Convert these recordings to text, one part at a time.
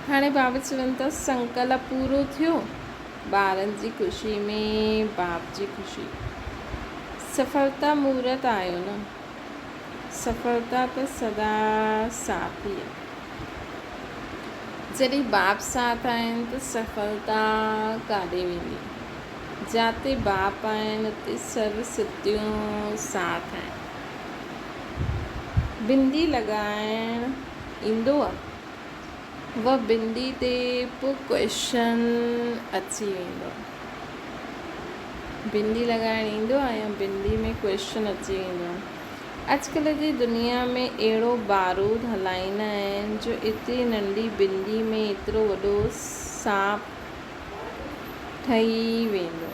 हाणे बाबा चवनि था संकल्प पूरो थियो, ॿारनि जी ख़ुशी में बाप जी ख़ुशी। सफलता मुहूर्त आयो न, सफलता त सदा साथ ई आहे। जॾहिं बाप साथ आहिनि त सफलता काॾे वेंदी। जिते बाप आहिनि उते सर्व सिद्धियूं साथ आहिनि। बिंदी लॻाइणु ईंदो आहे, उहा बिंदी ते पोइ क्वेश्चन अची वेंदो आहे। बिंदी लॻाइणु ईंदो आहे या बिंदी में क्वेश्चन अची वेंदो आहे। अॼुकल्ह जी दुनिया में अहिड़ो बारूद हलाईंदा आहिनि जो एतिरी नंढी बिंदी में एतिरो वॾो सांप ठही वेंदो।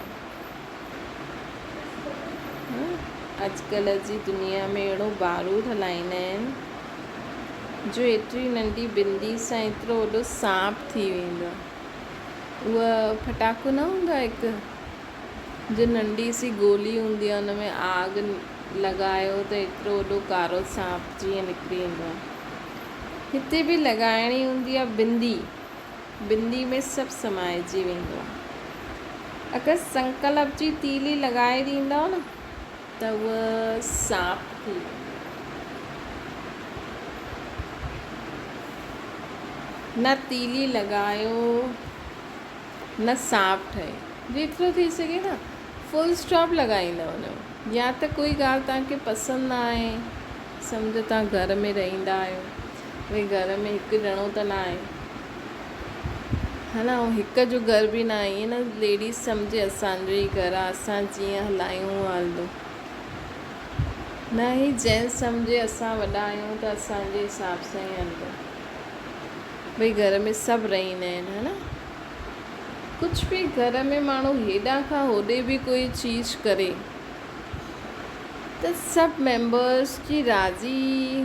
अॼुकल्ह जी दुनिया में अहिड़ो बारूद हलाईंदा आहिनि जो एतिरी नंढी बिंदी सां एतिरो वॾो सांप थी वेंदो। उहा फटाको न हूंदो आहे हिकु जो नंढी सी गोली हूंदी आहे, हुन में आग लॻायो त एतिरो वॾो कारो सांप जीअं निकिरी ईंदो आहे। हिते बि लॻाइणी हूंदी आहे बिंदी, बिंदी में सभु समाइजी वेंदो आहे। अगरि संकल्प जी तीली लॻाए ॾींदव न त उहा सांप थी वेंदी। न तीली लॻायो न सांप ठहे, जेतिरो थी सघे न फुल स्टॉप लॻाईंदा वञो। या त कोई ॻाल्हि तव्हांखे पसंदि न आहे, सम्झो तव्हां घर में रहंदा आहियो, भई घर में हिकु ॼणो त न आहे, है न, ऐं हिक जो घर बि न आहे, ईअं न लेडीज़ सम्झे असांजो ई घर आहे, असां जीअं हलायूं हलंदो, न ही जेंट्स सम्झे असां वॾा आहियूं त असांजे हिसाब सां ई हलंदो। भई घर में सभु रहंदा आहिनि, है न, कुझु बि घर में माण्हू हेॾां खां होॾे बि कोई चीज़ करे त सभु मेंबर्स जी राज़ी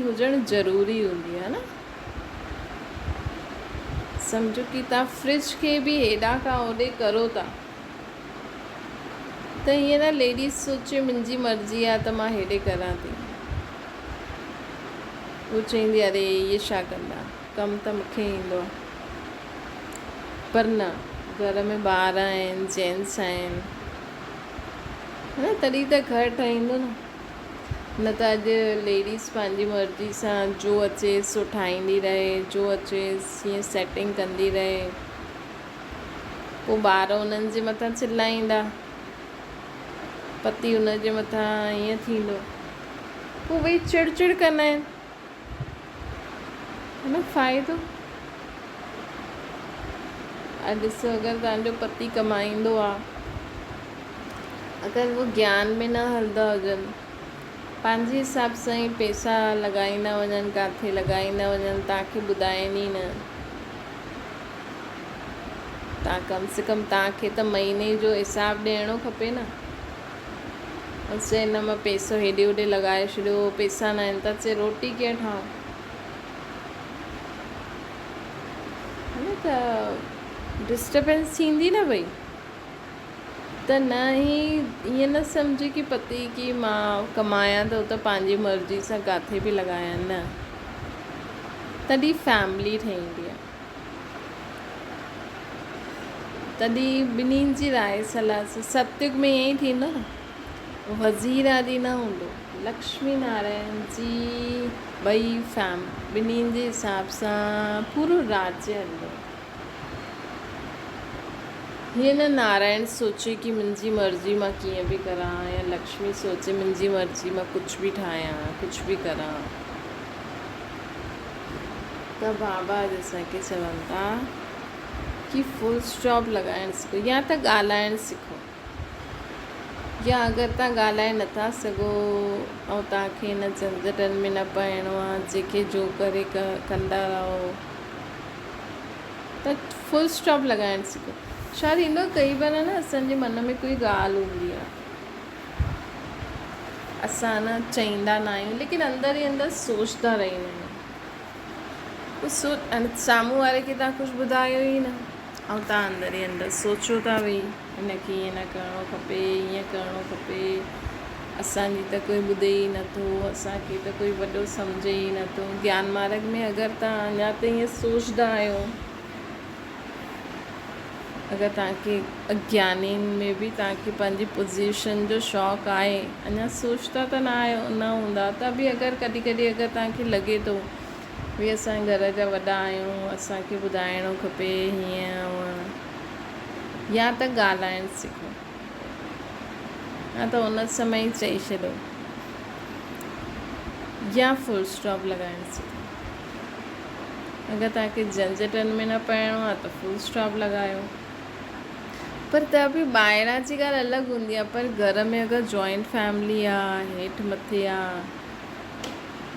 हुजणु ज़रूरी हूंदी आहे न। सम्झो कि तव्हां फ्रिज खे बि हेॾां खां होॾे करो था त हीअं न लेडीज़ सोचे मुंहिंजी मर्ज़ी आहे त मां हेॾे करां थी, उहो चवंदी अरे इहे छा कंदा, कमु त मूंखे ईंदो आहे। पर न, घर में ॿार आहिनि, जेंट्स आहिनि, है न, तॾहिं त घरु ठहींदो न। न त अॼु लेडीज़ पंहिंजी मर्ज़ी सां जो अचे सो ठाहींदी रहे, जो अचे हीअं सेटिंग कंदी रहे, पोइ ॿार उन्हनि जे मथां चिलाईंदा, पति उन जे मथां ईअं थींदो, पोइ वही चिड़ कंदा आहिनि, है न, फ़ाइदो। अॼु ॾिसो, अगरि तव्हांजो पति कमाईंदो आहे, अगरि उहो ज्ञान में न हलंदा हुजनि, पंहिंजे हिसाब सां ई पैसा लॻाईंदा वञनि, किथे लॻाईंदा वञनि, तव्हांखे ॿुधाइनि ई न, तव्हां कम से कम तव्हांखे त महीने जो हिसाबु ॾियणो खपे न। चए न मां पैसो हेॾे होॾे लॻाए छॾियो, पैसा न आहिनि, त चए रोटी कीअं ठाहूं, है न, त डिस्टर्बेंस थींदी न भई। त न ई ईअं न सम्झे कि पति कि मां कमायां त उहो त पंहिंजी मर्ज़ी सां किथे बि लॻायां, न, तॾहिं फैमिली ठहींदी आहे। तॾहिं ॿिन्हिनि जी राय सलाह सां, सतयुग में ईअं ई थींदो न, वज़ीर आदि न हूंदो, लक्ष्मी नारायण जी ॿई ॿिन्हिनि जे हिसाब सां पूरो राज्य हलंदो। हीअं न नारायण सोचे कि मुंहिंजी मर्ज़ी मां कीअं बि करां, या लक्ष्मी सोचे मुंहिंजी मर्ज़ी मां कुझु बि ठाहियां, कुझु बि करां। त बाबा असांखे चवनि था कि फुल स्टॉप लॻाइणु सिखो, या त ॻाल्हाइणु सिखो, या अगरि तव्हां ॻाल्हाए नथा सघो ऐं तव्हांखे हिन झंझटनि में न पइणो आहे, जेके जो करे कंदा रहो, त फुल स्टॉप लॻाइणु सिखो। छा थींदो, कई बार न असांजे मन में कोई ॻाल्हि हूंदी आहे, असां न चईंदा न आहियूं, लेकिन अंदरि ई अंदरि सोचंदा रहंदा आहियूं। साम्हूं वारे खे तव्हां कुझु ॿुधायो ई न, ऐं तव्हां अंदरि ई अंदरि सोचो था वेही, हिनखे ईअं न करिणो खपे, ईअं करिणो खपे, असांजी त कोई ॿुधे ई नथो, असांखे त कोई वॾो सम्झे ई नथो। ज्ञान मार्ग में अगरि तव्हां अञा त ईअं सोचंदा आहियो अगरि तव्हांखे अज्ञानीन में बि तव्हांखे पंहिंजी पोज़ीशन जो शौक़ु आहे, अञा सोचता त न हूंदा त बि अगरि कॾहिं कॾहिं अगरि तव्हांखे लॻे थो भई असांजे घर जा वॾा आहियूं, असांखे ॿुधाइणो खपे हीअं हूअं, या त ॻाल्हाइणु सिखो, या त उन समय ई चई छॾो, या फुल स्टॉप लॻाइणु सिखो। अगरि तव्हांखे झंझटनि में न पइणो आहे त फुल स्टॉप लॻायो। पर त बि ॿाहिरां जी ॻाल्हि अलॻि हूंदी आहे, पर घर में अगरि जॉइंट फैमिली आहे, हेठि मथे आहे,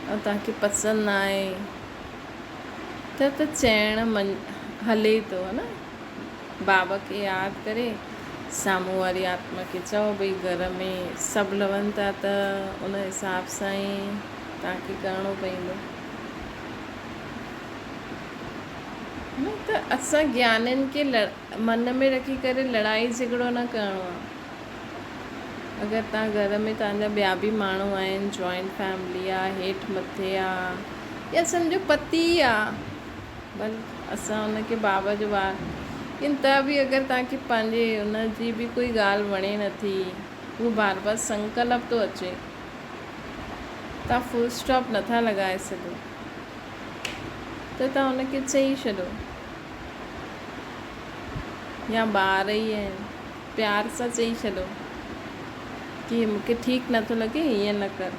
ऐं तव्हांखे पसंदि न आहे त चइणु हले थो, है न। बाबा खे यादि करे साम्हूं वारी आत्मा खे चओ भई घर में सभु लहनि था त उन हिसाब सां ई तव्हांखे करिणो पवंदो न। त असां ज्ञाननि खे मन में रखी करे लड़ाई झगड़ो न करिणो आहे। अगरि तव्हां घर में तव्हांजा ॿिया बि माण्हू आहिनि, जॉइंट फैमिली आहे, हेठि मथे आहे, या सम्झो पति आहे, भले असां हुनखे बाबा जो ॿार, किन त बि अगरि तव्हांखे पंहिंजे हुनजी बि कोई ॻाल्हि वणे नथी, उहो बार बार संकल्प थो अचे, तव्हां फुल स्टॉप नथा लॻाए सघो, त तव्हां हुनखे चई छॾो। या ॿार ई आहिनि, प्यार सां चई छॾो कि मूंखे ठीकु नथो लॻे, हीअं न कर।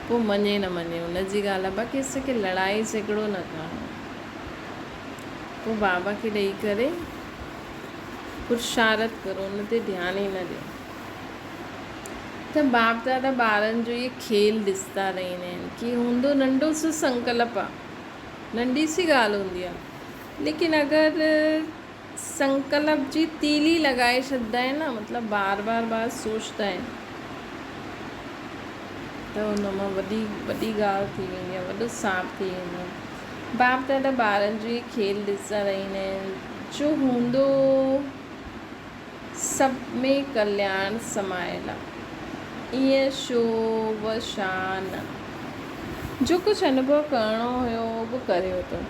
पोइ मञे न मञे हुनजी ॻाल्हि आहे, बाक़ी असांखे लड़ाई झगड़ो न करिणो। पोइ बाबा खे ॾेई करे पुरुषारत करो, हुन ते ध्यानु ई न ॾियो। त बाप दादा ॿारनि जो इहे खेल ॾिसंदा रहंदा आहिनि कि हूंदो नंढो सो संकल्प आहे, नंढी सी ॻाल्हि हूंदी आहे, लेकिन अगरि संकल्प जी तीली लॻाए छॾंदा आहिनि न, मतिलबु बार बार सोचंदा आहिनि, त हुन मां वॾी ॻाल्हि थी वेंदी आहे, वॾो सांप थी वेंदो आहे। बाप दादा ॿारनि जो इहे खेल ॾिसंदा रहंदा आहिनि, जो हूंदो सभ में कल्याण समायल आहे, ईअं शो व शान, जो कुझु अनुभव करिणो हुयो उहो करे वरितो।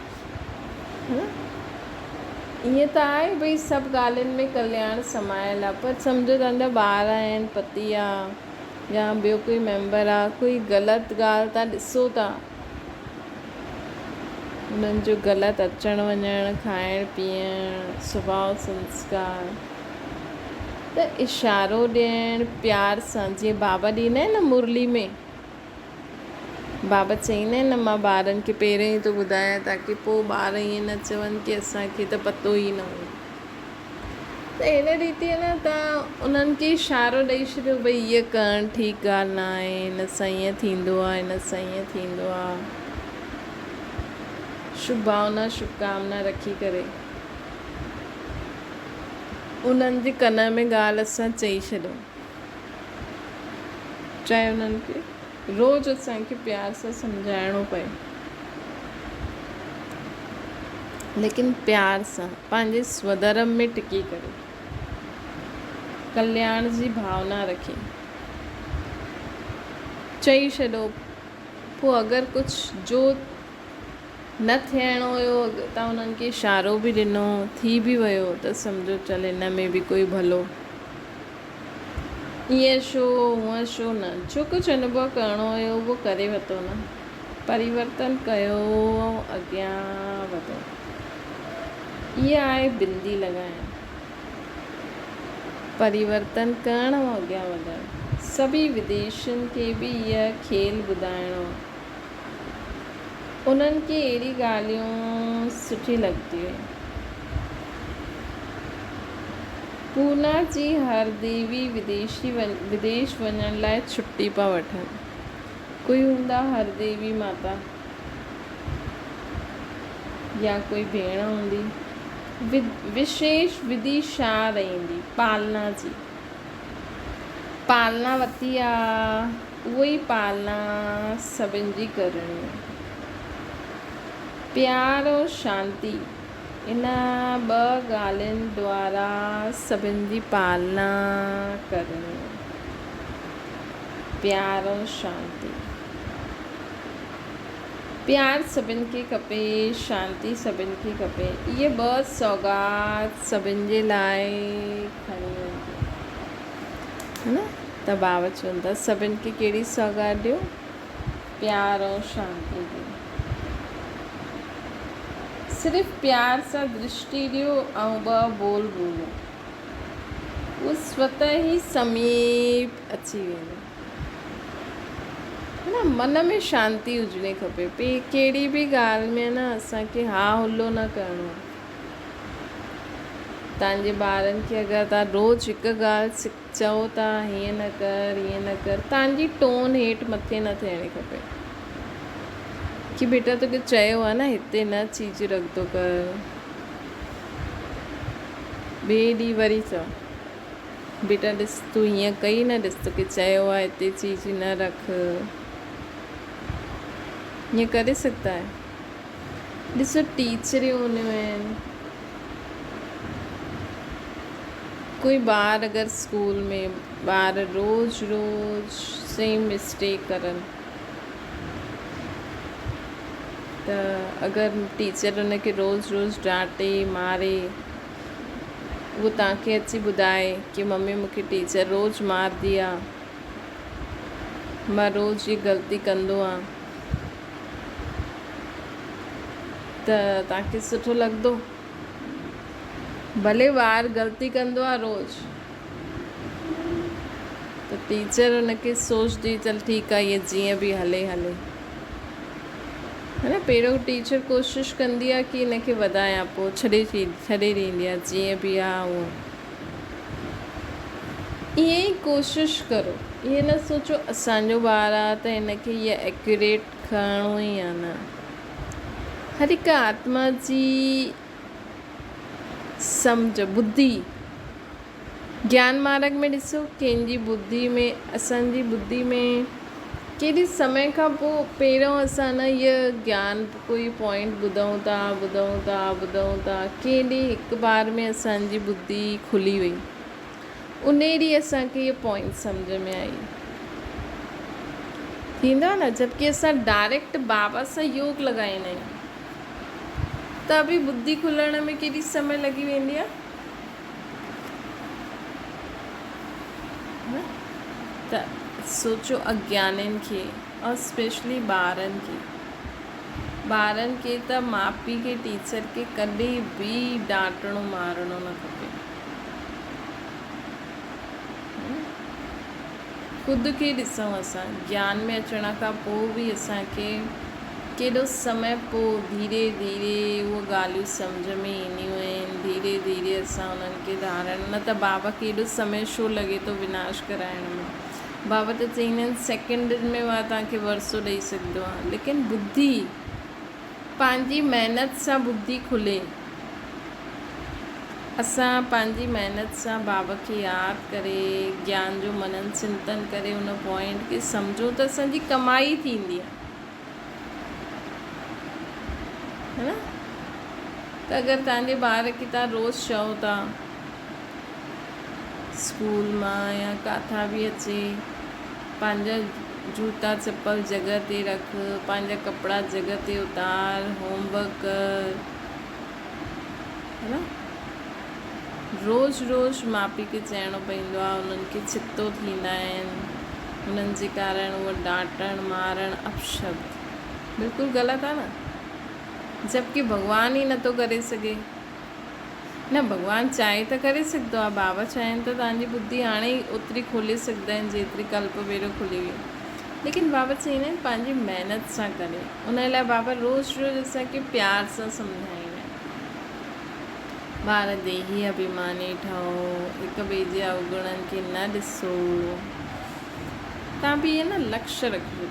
ईअं त आहे भई सभु ॻाल्हियुनि में कल्याण समायल आहे, पर सम्झो तव्हांजा ॿार आहिनि, पति आहे, या ॿियो कोई मेंबर आहे, कोई ग़लति ॻाल्हि तव्हां ॾिसो था, उन्हनि जो ग़लति अचणु वञणु, खाइणु पीअणु, स्वभाव संस्कार, त इशारो ॾियणु प्यार सां, जीअं बाबा ॾींदा आहिनि न मुरली में, बाबा चईंदा आहिनि न, मां ॿारनि खे पहिरियों ई थो ॿुधायां ताकी पोइ ॿार ईअं न चवनि कि असांखे त पतो ई न हुयो। त अहिड़े रीति न तव्हां उन्हनि खे इशारो ॾेई छॾियो भई हीअ करणु ठीकु ॻाल्हि न आहे, हिन सां ईअं थींदो आहे, हिन सां ईअं थींदो आहे, शुभ भावना शुभकामना रखी करे उन्हनि जे कन में ॻाल्हि असां चई छॾूं, चाहे उन्हनि खे रोज़ असांखे प्यार सां सम्झाइणो पए, लेकिन प्यार सां पंहिंजे स्वधर्म में टिकी करे कल्याण जी भावना रखे चई छॾो। पोइ अगरि कुझु जो न थियणो हुयो, तव्हां उन्हनि खे इशारो बि ॾिनो, थी बि वियो, त सम्झो चल हिन में बि कोई भलो, ईअं छो हूअं छो न, जो कुझु अनुभव करिणो हुयो उहो करे वरितो न, परिवर्तन कयो, अॻियां वधो। इहा आहे बिंदी लॻाइणु, परिवर्तन करणु ऐं अॻियां वधणु। सभी विदेशियुनि खे बि इहा खेल ॿुधाइणो, उन्हनि खे अहिड़ी ॻाल्हियूं सुठी लॻंदियूं आहिनि। पूना जी हर देवी विदेश वञण लाइ छुट्टी पिया वठनि। कोई हूंदा हर देवी माता, या कोई भेण हूंदी, विशेष विधि छा रहंदी, पालना जी, पालना वरिती आहे, उहो ई पालना सभिनि जी करणी आहे। प्यार और शांती, इन ॿ ॻाल्हियुनि द्वारा सभिनि जी पालना करणी आहे, प्यार और शांती। प्यार सभिनि खे खपे, शांती सभिनि खे खपे। इहे 2 सौगात सभिनि जे लाइ खणी वञिजो, है न। त बाबा चवनि था सभिनि खे कहिड़ी सौगात ॾियो? प्यार ऐं शांती ॾियो। सिर्फ़ु प्यार सां दृष्टि ॾियो ऐं 2 बोल ॿोलो, उहो स्वतः ई समीप अची वेंदो, है न। मन में शांती हुजणी खपे। कहिड़ी बि ॻाल्हि में न असांखे हा हुलो न करिणो आहे। तव्हांजे ॿारनि खे अगरि तव्हां रोज़ु हिकु ॻाल्हि चओ था, हीअं न कर हीअं न कर, तव्हांजी टोन हेठि मथे न थियणी खपे कि बेटा तोखे चयो आहे न हिते न चीज रखंदो कर। ॿिए ॾींहुं वरी चओ बेटा ॾिस तूं हीअं कई न, ॾिस तोखे चयो आहे हिते चीज न रख। हीअं करे सघंदा आहियो। ॾिसो टीचरियूं हूंदियूं आहिनि, कोई ॿार अगरि स्कूल में ॿार रोज़ सेम मिस्टेक करनि त अगरि टीचर उनखे रोज़ डांटे मारे, वो तव्हांखे अची ॿुधाए कि मम्मी मूंखे टीचर रोज़ मारदी आहे, मां रोज़ ये ग़लती कंदो आहियां, त तव्हांखे सुठो लॻंदो? भले ॿार ग़लती कंदो आहे रोज़, त टीचर उनखे सोचदी चल ठीकु आहे इहे जीअं बि हले, है न। पहिरियों टीचर कोशिशि कंदी आहे कि हिनखे वधायां, पोइ छॾे ॾींदी आहे जीअं बि आहे उहो। ईअं ई कोशिशि करो। ईअं न सोचो असांजो ॿारु आहे त हिनखे इहा एक्यूरेट खणणो ई आहे, न। हर हिकु आत्मा जी सम्झ बुद्धि, ज्ञान मार्ग में ॾिसो कंहिंजी बुद्धि में, असांजी बुद्धि में केॾी समय खां पोइ पहिरियों असां न इहा ज्ञान कोई पॉइंट ॿुधूं था, केॾी हिकु बार में असांजी बुद्धि खुली वई, उन ॾींहुं असांखे इहा पॉइंट सम्झ में आई। थींदो आहे न, जबकि असां डायरेक्ट बाबा सां योग लॻाईंदा आहियूं त बि बुद्धि खुलण में केॾी समय लॻी वेंदी आहे। त सोचो अज्ञानियुनि खे और स्पेशली ॿारनि खे त माउ पीउ खे, टीचर खे कॾहिं बि डांटणो मारणो न खपे। ख़ुदि खे ॾिसूं, असां ज्ञान में अचण खां पोइ बि असांखे केॾो समय पोइ धीरे उहे ॻाल्हियूं सम्झ में ईंदियूं आहिनि, धीरे असां उन्हनि खे धारण, न त बाबा खे एॾो समय छो लॻे थो विनाश कराइण में। बाबा त चईंदा आहिनि सेकेंडनि में मां तव्हांखे वरसो ॾेई सघंदो आहे, लेकिन बुद्धि पंहिंजी महिनत सां बुद्धि खुले। असां पंहिंजी महिनत सां बाबा खे यादि करे, ज्ञान जो मनन चिंतन करे उन पॉइंट खे सम्झो त असांजी कमाई थींदी आहे, है न। त अगरि तव्हांजे ॿार खे तव्हां रोज़ चओ था स्कूल मां या किथां बि अचे, पंहिंजा जूता चप्पल जॻह ते रख, पंहिंजा कपिड़ा जॻह ते उतार, होमवर्क कर, है न। रोज़ माउ पीउ खे चइणो पवंदो आहे, उन्हनि खे छितो थींदा आहिनि, उन्हनि जे कारण उहो डांटण मारण अपशब्द बिल्कुलु ग़लति आहे न। जबकि भॻवान ई नथो करे सघे न, भॻवानु चाहे त करे सघंदो आहे। बाबा चाहिनि त तव्हांजी बुद्धि हाणे ई ओतिरी खोले सघंदा आहिनि जेतिरी कल्प पहिरियों खुली हुई, लेकिन बाबा चईंदा आहिनि पंहिंजी महिनत सां करे। उन लाइ बाबा रोज़ असांखे प्यार सां सम्झाईंदा आहिनि, ॿार देही अभिमानी ठहो, हिक ॿिए जे अवगुणनि खे न ॾिसो। तव्हां बि इहे न लक्ष्य रखियो,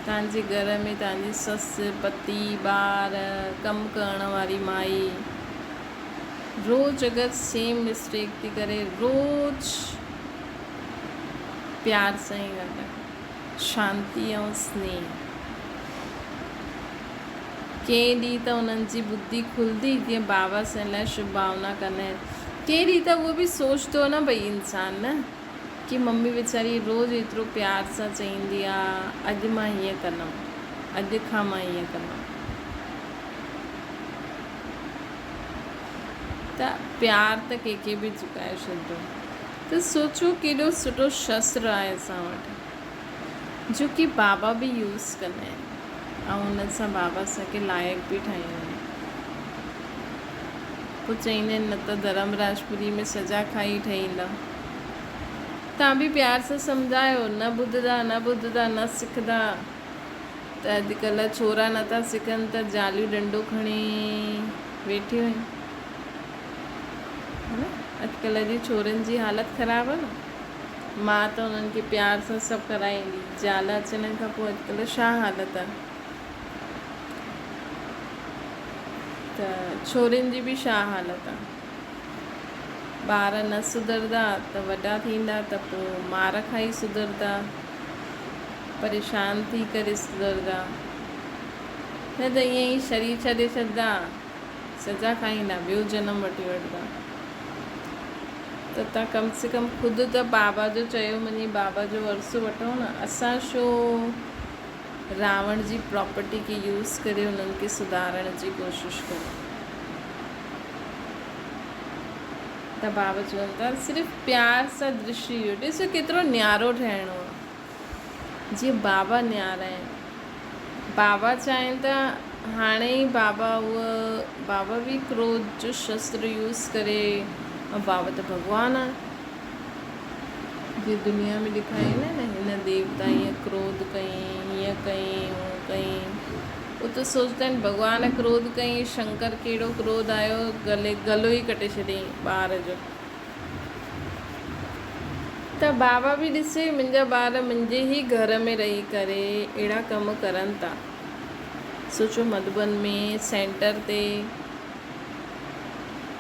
तव्हांजे घर में तव्हांजी ससु, पति, ॿार, कमु करण वारी माई रोज़ अगरि सेम मिस्टेक थी करे, रोज़ प्यार सां ई ॻाल्हाए, शांती ऐं स्नेह। कंहिं ॾींहुं त उन्हनि जी बुद्धि खुलंदी, जीअं बाबा सां लाइ शुभ भावना कंदा आहिनि। कंहिं ॾींहुं त उहो बि सोचंदो न भई इंसान न की मम्मी वीचारी रोज़ एतिरो प्यार सां चईंदी आहे अॼु मां हीअं कंदमि, अॼु खां मां हीअं कंदमि। त प्यार त कंहिंखे बि झुकाए छॾंदो। त सोचो केॾो सुठो शस्त्र आहे असां वटि जो की बाबा बि यूज़ कंदा आहिनि ऐं उन सां बाबा असांखे लाइक़ु बि ठाहींदा आहिनि। पोइ चईंदा आहिनि न त धर्मराजपुरी में सजा खाई ठही ईंदा। तव्हां बि प्यार सां सम्झायो, न ॿुधंदा न सिखंदा। त अॼुकल्ह छोरा नथा सिखनि त ज़ालियूं डंडो खणी वेठियूं आहिनि, है न। अॼुकल्ह जी छोरनि जी हालति ख़राबु आहे न। मां त उन्हनि खे प्यार सां सभु कराईंदी, ज़ाल अचण खां पोइ अॼुकल्ह छा हालति आहे। त छोरियुनि जी बि छा हालति आहे। ॿार न सुधरंदा त वॾा थींदा त पोइ मार खाई सुधरंदा, परेशान थी करे सुधरंदा, न त ईअं ई शरीर छॾे छॾंदा, सजा खाईंदा, ॿियो जनम वठी वठंदा। त तव्हां कम से कम ख़ुदि त बाबा जो चयो मञी बाबा जो वरसो वठो न। असां छो रावण जी प्रॉपर्टी खे यूज़ करे उन्हनि खे सुधारण जी कोशिशि कयूं। त बाबा चवनि था सिर्फ़ु प्यार सां दृष्टि ॾियो। ॾिसो केतिरो न्यारो ठहिणो आहे, जीअं बाबा न्यारा आहिनि। बाबा चाहिनि था हाणे ई बाबा बि क्रोध जो शस्त्र यूज़ करे, ऐं बाबा त भॻवानु आहे। जीअं दुनिया में ॾेखारींदा न हिन देवता हीअं क्रोध कयईं, हीअं कयईं, हूअं कयईं। उहो त सोचंदा आहिनि भॻवानु क्रोध कयईं, शंकर कहिड़ो क्रोध आयो, गलो ई कटे छॾियईं ॿार जो। त बाबा बि ॾिसे मुंहिंजा ॿार मुंहिंजे ई घर में रही करे अहिड़ा कम करनि था। सोचो मधुबन में सेंटर ते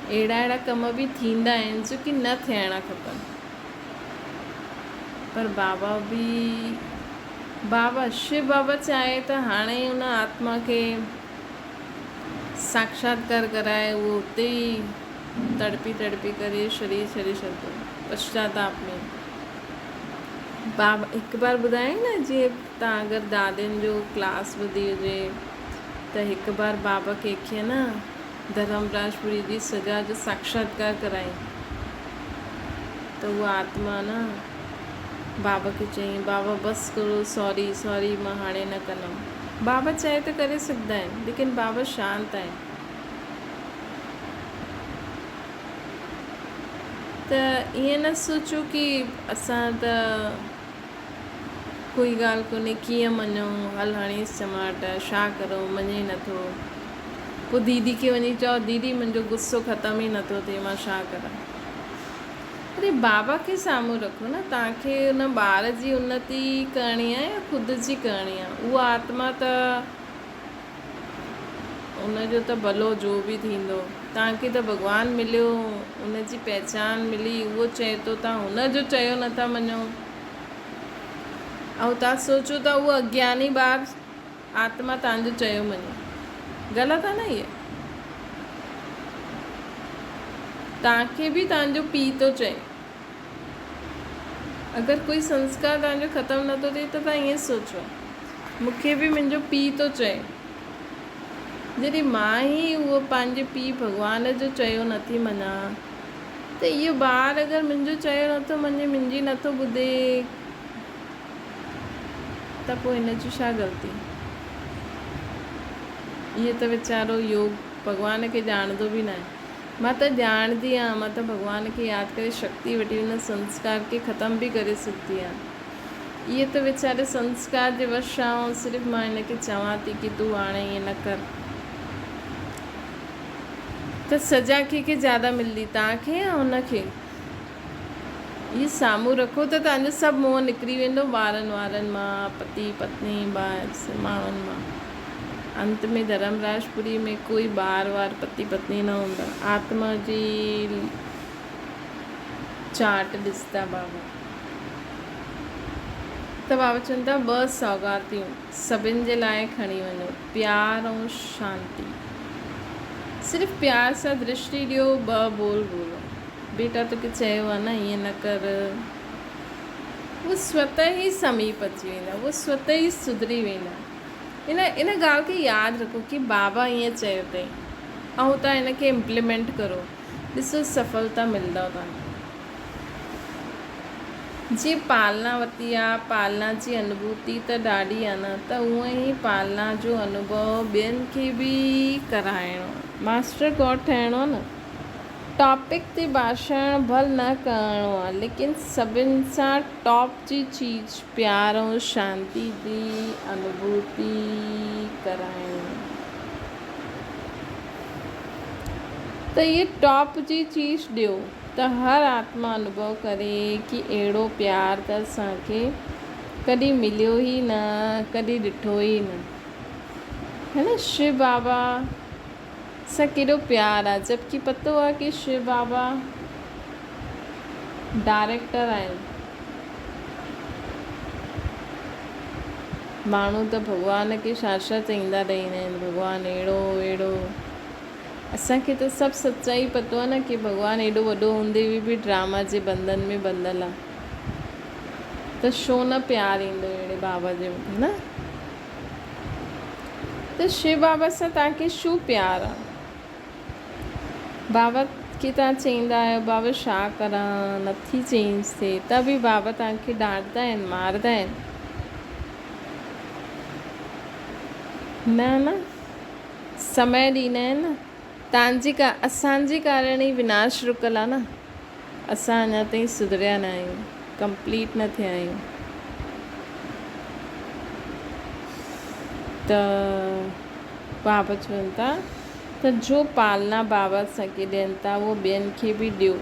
अहिड़ा कम बि थींदा आहिनि जो की न थियणा खपनि। पर शिव बाबा चाहे त हाणे उन आत्मा खे साक्षात्कार कराए, उहो उते ई तड़पी करे शरीर छॾे छॾंदो पश्चाताप में। बाबा हिकु बार ॿुधाई न, जीअं तव्हां अगरि दादियुनि जो क्लास ॿुधी हुजे त हिकु बार बाबा कंहिंखे न धर्मराजपुरी जी सजा जो साक्षात्कार कराई त उहा आत्मा न बाबा खे चयईं बाबा बसि करो, सॉरी मां हाणे न कंदमि। बाबा चाहे त करे सघंदा आहिनि, लेकिन बाबा शांत आहिनि। त ईअं न सोचो की असां त कोई ॻाल्हि कोन्हे, कीअं मञूं, हल हणीसि चमाट, छा करूं, मञे नथो। पोइ दीदी खे वञी चओ दीदी मुंहिंजो गुस्सो ख़तमु ई नथो थिए, मां छा करां। अरे बाबा खे साम्हूं रखो न। तव्हांखे उन ॿार जी उन्नति करणी आहे या ख़ुदि जी करणी आहे। उहा आत्मा त उनजो त भलो जो बि थींदो। तव्हांखे त भॻवानु मिलियो, उनजी पहचान मिली, उहो चए थो तव्हां हुनजो चयो नथा मञो। ऐं तव्हां सोचो था उहो अज्ञानी ॿार आत्मा तव्हांजो चयो मञे, ग़लति आहे न। इहे तव्हांखे बि तव्हांजो पीउ थो चए। अगरि कोई संस्कार तव्हांजो ख़तमु नथो थिए त तव्हां ईअं सोचो मूंखे बि मुंहिंजो पीउ थो चए। जॾहिं मां ई उहो पंहिंजे पीउ भॻवान जो चयो नथी मञा त इहो ॿारु अगरि मुंहिंजो चयो नथो मञे, मुंहिंजी नथो ॿुधे, त पोइ हिन जी छा ग़लती। इहो त वीचारो योग भॻवान खे ॼाणंदो बि न आहे। मां त ॼाणंदी आहियां, मां त भॻवान खे यादि करे शक्ति वठी हुन संस्कार खे ख़तमु बि करे सघंदी आहियां। इहे त वीचारे संस्कार जे वश आऊं, सिर्फ़ु मां हिन खे चवां थी की तूं हाणे ईअं न कर, त सजा कंहिंखे ज़्यादा मिलंदी, तव्हांखे या हुनखे। इहे साम्हूं रखो त तव्हांजो सभु मोह निकिरी वेंदो ॿारनि वारनि मां, पति पत्नी माण्हुनि मां। अंत में धर्मराजपुरी में कोई ॿार पति पत्नी न हूंदा। आत्मा जी चाट ॾिसंदा बाबा। त बाबा चवनि था 2 सौगातियूं सभिनि जे लाइ खणी वञो, प्यार ऐं शांती। सिर्फ़ु प्यार सां दृष्टि ॾियो, 2 बोल बोलो, बेटा तोखे चयो आहे न ईअं न कर, वो स्वतः ई समीप अची वेंदा, वो स्वतः ई सुधरी वेंदा। इन ॻाल्हि खे यादि रखो कि बाबा ईअं चयो अथई ऐं तव्हां हिन खे इम्प्लीमेंट करो, ॾिसो सफलता मिलंदव तव्हांखे। जीअं पालना वरिती आहे, पालना जी अनुभूति त ॾाढी आहे न, त उअं ई पालना जो अनुभव ॿियनि खे बि कराइणो आहे। मास्टर गॉड ठहिणो आहे न। टॉपिक ते भाषण भल न करिणो आहे, लेकिन सभिनि सां टॉप जी चीज़ प्यार ऐं शांति जी अनुभूति कराइणी। त इहे टॉप जी चीज़ ॾियो त हर आत्मा अनुभव करे कि अहिड़ो प्यार त असांखे कॾहिं मिलियो ई न, कॾहिं ॾिठो ई न, है न। शिव बाबा सां केॾो प्यार आहे, जबकि पतो आहे कि शिव बाबा डायरेक्टर आहिनि। माण्हू त भॻवान खे छा छा चईंदा रहंदा आहिनि, भॻवानु अहिड़ो अहिड़ो। असांखे त सभु सच्चाई पतो आहे न कि भॻवानु एॾो वॾो हूंदे बि ड्रामा जे बंधन में बंधल आहे, त छो न प्यारु ईंदो अहिड़े बाबा जे मथां, न। त शिव बाबा सां तव्हांखे छो प्यारु आहे? बाबा खे तव्हां चईंदा आहियो बाबा छा करां, नथी चेंज थिए, त बि बाबा तव्हांखे डांटदा आहिनि, मारदा आहिनि, न समय ॾींदा आहिनि न। असांजे कारण ई विनाश रुकल आहे न। असां अञा ताईं सुधरिया न आहियूं, कंप्लीट न थिया आहियूं। त बाबा चवनि था त जो पालना बाबा असांखे ॾियनि था उहो ॿियनि खे बि ॾियो,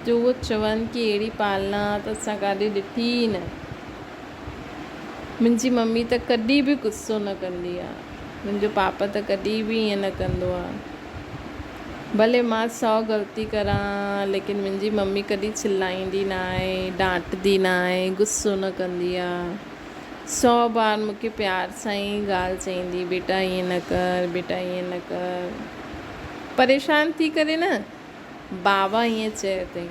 जो उहो चवनि कि अहिड़ी पालना त असां काॾे ॾिठी ई न। मुंहिंजी मम्मी त कॾहिं बि गुस्सो न कंदी आहे, मुंहिंजो पापा त कॾहिं बि ईअं न कंदो आहे। भले मां 100 ग़लती करां, लेकिन मुंहिंजी मम्मी कॾहिं चिल्लाईंदी न आहे, डांटदी न आहे, गुस्सो न कंदी आहे। 100 बार मूंखे प्यार सां ई ॻाल्हि चईंदी, बेटा ईअं न कर, बेटा ईअं न कर। परेशान थी करे न, बाबा ईअं चयो अथई,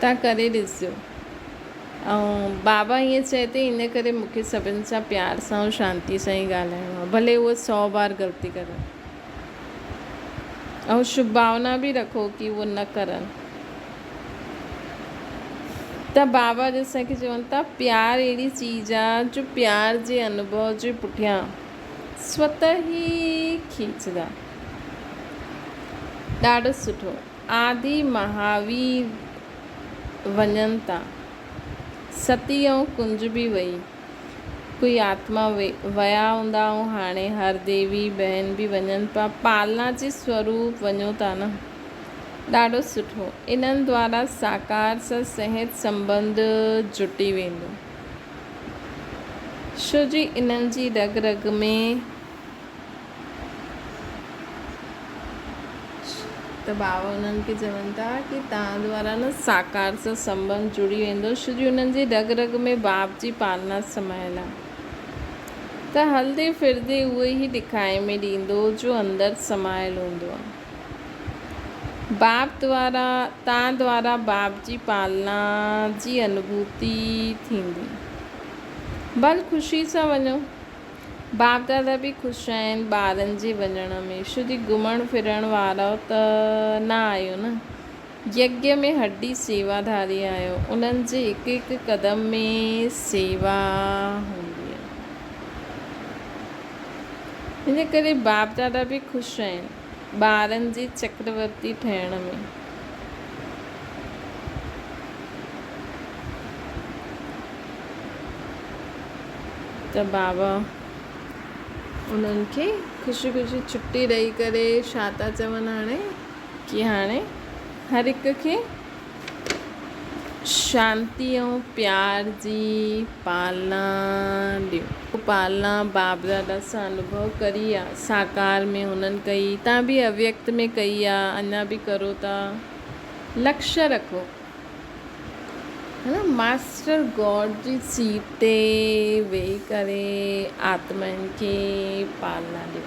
तव्हां करे ॾिसजो। ऐं बाबा ईअं चए थी, इन करे मूंखे सभिनि सां प्यार सां ऐं शांति सां ई ॻाल्हाइणो आहे, भले उहो 100 बार ग़लती करनि। ऐं शुभ भावना बि रखो कि उहो न करनि। त बाबा जो असांखे चवनि था प्यार अहिड़ी चीज़ आहे जो प्यार जे अनुभव जे पुठियां स्वतः ई खींचदा। ॾाढो सुठो। आदि महावीर वञनि था, सती ऐं कुंज बि वई, कोई आत्मा विया हूंदा ऐं हाणे हर देवी बहन बि वञनि पिया, पालना जे स्वरूप वञो था न। ॾाढो सुठो। इन्हनि द्वारा साकार सां सहज संबंध जुटी वेंदो, छो जी इन्हनि जी रग रग में। त बाबा उन्हनि खे चवनि था कि तव्हां द्वारा न साकार सां संबंध जुड़ी वेंदो, छो जी उन्हनि जी रग रग में बाप जी पालना समायल आहे। त हलंदे फिरदे उहो ई ॾेखारे में ॾींदो जो अंदरि समायल हूंदो आहे। बाप द्वारा, तव्हां द्वारा बाप जी पालना जी अनुभूति थींदी। भल ख़ुशी सां वञो, बाप दादा बि ख़ुशि आहिनि ॿारनि जे वञण में, छो जी घुमण फिरण वारा त न आहियो न, यज्ञ में हड्डी सेवाधारी आहियो, उन्हनि जे हिकु हिकु कदम में सेवा हूंदी आहे। इन करे बाप दादा बि ख़ुशि आहिनि ॿारनि जे चक्रवर्ती ठहिण में। त बाबा उन्हनि खे ख़ुशी ख़ुशी छुटी ॾेई करे छा था चवनि हाणे कि हाणे हर हिक खे शांति ऐं प्यार जी पालना ॾियो। पालना बाप दादा सां अनुभव करी आहे, साकार में हुननि कई, तव्हां बि अव्यक्त में कई आहे, अञा बि करो था। लक्ष्य रखो, है न। मास्टर गॉड जी सीट ते वेही करे आत्माउनि खे पालना ॾियो।